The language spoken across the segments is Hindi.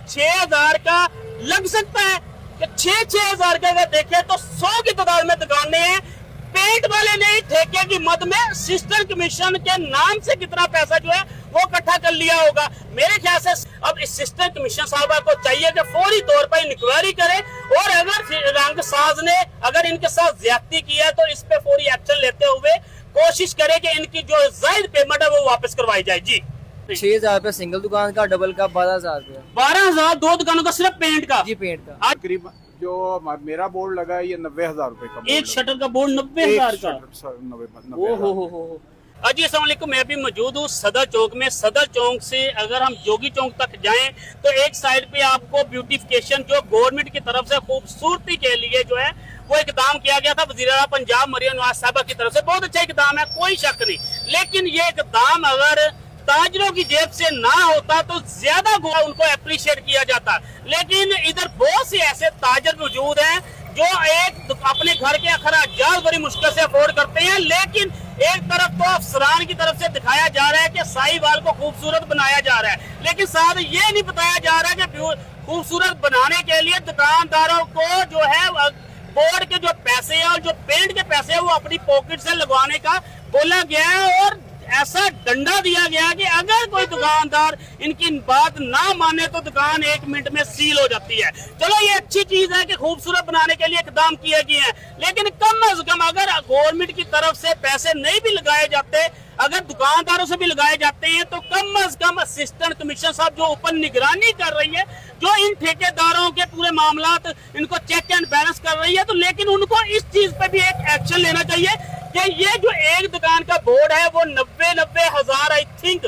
पेंट 6000 का लग सकता है कि 6-6 हजार का अगर देखें तो 100 की तादाद में दुकानें हैं। पेंट वाले ने ठेके की मद में सिस्टम कमीशन के नाम से कितना पैसा जो है वो इकट्ठा कर लिया होगा। मेरे ख्याल से अब इस सिस्टम कमीशन साहबा को चाहिए कि फौरी तौर पर इंक्वायरी करे और अगर रंगसाज ने अगर इनके साथ ज्यादती किया है तो इस पे फौरी एक्शन लेते हुए कोशिश करे कि इनकी जो जायद पेमेंट है वो वापस करवाई जाए। जी 6,000 रुपया सिंगल दुकान का, डबल का 12,000 रुपया। 12,000 दो दुकानों का सिर्फ पेंट का? जी पेंट का। आज करीब जो मेरा बोर्ड लगा है ये 90,000 रुपए का। एक शटर का बोर्ड 90,000 का? 90,000। हो। जी अस्सलाम वालेकुम, मैं भी मौजूद हूँ सदर चौक में। सदर चौक से अगर हम जोगी चौक तक जाएं तो एक साइड पे आपको ब्यूटिफिकेशन जो गवर्नमेंट की तरफ से खूबसूरती के लिए जो है वो इकदाम किया गया था वज़ीर आला पंजाब मरियम नवाज साहबा की तरफ से। बहुत अच्छा इकदाम है, कोई शक नहीं, लेकिन ये इकदाम अगर ताजरों की जेब से ना होता तो ज्यादा उनको अप्रिशिएट किया जाता। लेकिन इधर बहुत से ऐसे ताजर मौजूद हैं जो एक अपने घर के अखराजात बड़ी मुश्किल से अफोर्ड करते हैं, लेकिन एक तरफ तो अफसरान की तरफ से दिखाया जा रहा है कि साहिवाल को खूबसूरत बनाया जा रहा है, लेकिन साथ ये नहीं बताया जा रहा है कि खूबसूरत बनाने के लिए दुकानदारों को जो है बोर्ड के जो पैसे हैं और जो पेंट के पैसे हैं वो अपनी पॉकेट से लगवाने का बोला गया है और ऐसा डंडा दिया गया कि अगर कोई दुकानदार इनकी बात ना माने तो दुकान 1 मिनट में सील हो जाती है। चलो ये अच्छी चीज है कि खूबसूरत बनाने के लिए इकदाम किए गए हैं, लेकिन कम अज कम अगर गवर्नमेंट की तरफ से पैसे नहीं भी लगाए जाते, अगर दुकानदारों से भी लगाए जाते हैं तो कम अज कम असिस्टेंट कमिश्नर साहब जो ऊपर निगरानी कर रही है, जो इन ठेकेदारों के पूरे मामलात इनको चेक एंड बैलेंस कर रही है, तो लेकिन उनको इस चीज पे भी एक एक्शन लेना चाहिए कि ये जो एक दुकान का बोर्ड है वो 90 हजार आई थिंक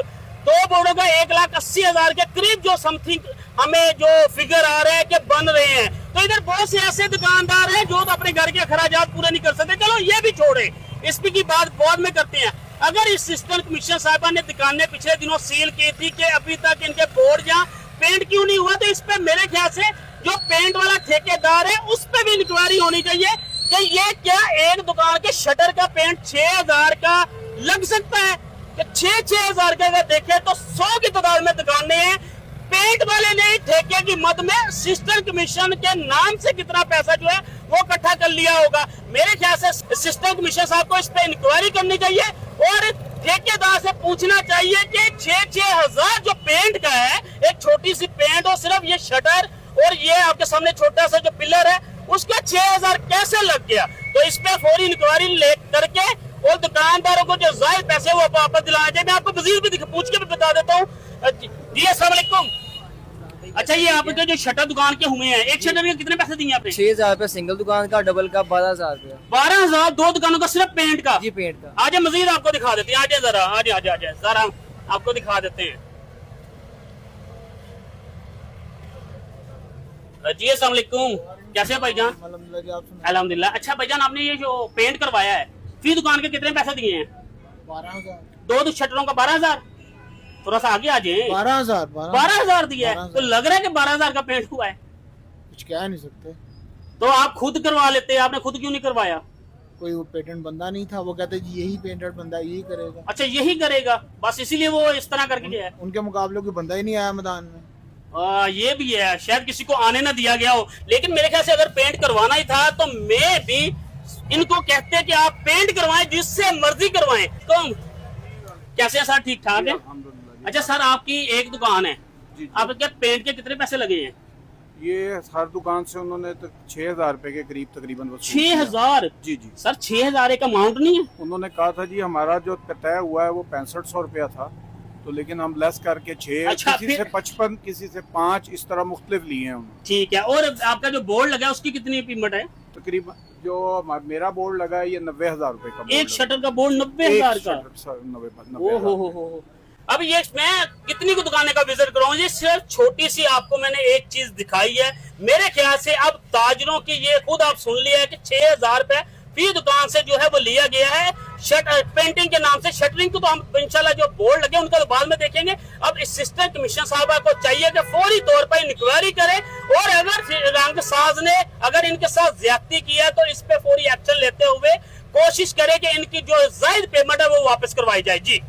2 बोर्डों का 1,80,000 के करीब जो समथिंग हमें जो फिगर आ रहे हैं कि बन रहे हैं। तो इधर बहुत से ऐसे दुकानदार हैं जो तो अपने घर के अखराजात पूरे नहीं कर सकते। चलो ये भी छोड़े, इसकी की बात बाद में करते हैं। अगर इस सिस्टम कमीशन साहबा ने दुकानें पिछले दिनों सील की थी कि अभी तक इनके बोर्ड या पेंट क्यों नहीं हुआ, तो इस पे मेरे ख्याल से जो पेंट वाला ठेकेदार है उस पे भी इंक्वायरी होनी चाहिए कि ये क्या एक दुकान के शटर का पेंट 6,000 का लग सकता है कि 6-6 हजार का अगर देखें तो 100 की तादाद में दुकानें हैं। पेंट वाले ने ठेके की मद में सिस्टम कमीशन के नाम से कितना पैसा जो है वो इकट्ठा कर लिया होगा। मेरे ख्याल से सिस्टम कमीशन साहब को इस पे इंक्वायरी करनी चाहिए और ठेकेदार से पूछना चाहिए कि 6-6 हजार जो पेंट का है, एक छोटी सी पेंट और सिर्फ ये शटर और ये आपके सामने छोटा सा जो पिलर है उसका 6,000 कैसे लग गया। तो इस पे फौरी इंक्वायरी ले करके और दुकानदारों को जो जायद पैसे वो वापस दिलाना चाहिए। मैं आपको मजीद भी पूछ के भी बता देता हूँ। जी अस्सलाम वालेकुम। अच्छा ये आपके जो शटर दुकान के हुए हैं, एक शटर में कितने पैसे दिए आपने? 6,000 रुपया सिंगल दुकान का, डबल का 12,000 रुपया। 12,000 दो दुकानों का सिर्फ पेंट का? जी पेंट का। आजा मजीद आपको दिखा देते हैं, आजा जरा, आजा जरा आपको दिखा देते हैं। जी अस्सलाम वालेकुम, कैसे हैं भाईजान? अल्हम्दुलिल्लाह। अच्छा भाईजान, आपने ये जो पेंट करवाया है फी दुकान के कितने पैसे दिए हैं? 12,000। दो शटरों का 12,000। थोड़ा सा आगे आ जाए। 12,000 दिया है तो लग रहा है कि 12,000 का पेंट हुआ है। कुछ कह नहीं सकते। तो आप खुद करवा लेते, आपने खुद क्यों नहीं करवाया? कोई वो पेटेंट बंदा नहीं था, वो कहते जी यही पेंटेड बंदा यही करेगा। अच्छा यही करेगा, बस इसीलिए वो इस तरह करके गया है। उनके मुकाबले कोई बंदा ही नहीं आया मैदान में। ये भी है, शायद किसी को आने ना दिया गया हो। लेकिन मेरे ख्याल से अगर पेंट करवाना ही था तो मैं भी इनको कहते कि आप पेंट करवाएं, जिससे मर्जी करवाएं। तो कैसे है सर, ठीक ठाक है? अच्छा सर, आपकी एक दुकान है, आपके पेंट के कितने पैसे लगे हैं? ये हर दुकान से उन्होंने 6,000 रुपए के करीब तकरीबन 6,000? जी सर 6,000 एक अमाउंट नहीं है? उन्होंने कहा था जी हमारा जो तय हुआ है वो 6500 रुपया था, तो लेकिन हम लेस करके 6, अच्छा, किसी से 55, किसी से 5, इस तरह मुख्तलिफ लिए हैं उन्होंने। ठीक है। और आपका जो बोर्ड लगा है उसकी कितनी कीमत है? तकरीबन जो मेरा बोर्ड लगा है ये 90,000 रुपए का। एक शटर का बोर्ड 90,000 का? 90,000। हो। अब ये मैं कितनी को दुकानें का विजिट कराऊं? ये सिर्फ छोटी सी आपको मैंने एक चीज दिखाई है। मेरे ख्याल से अब ताजरों की ये खुद आप सुन लिया है कि 6,000 रुपए फी दुकान से जो है वो लिया गया है पेंटिंग के नाम से। शटरिंग को तो हम इंशाल्लाह जो बोर्ड लगे उनका तो बाद में देखेंगे। अब इस सिस्टम कमीशन साहबा को चाहिए कि फौरी तौर पर इंक्वायरी करे और अगर रंगसाज ने अगर इनके साथ ज्यादती किया तो इस पे फौरी एक्शन लेते हुए कोशिश करे कि इनकी जो जायद पेमेंट है वो वापस करवाई जाए। जी।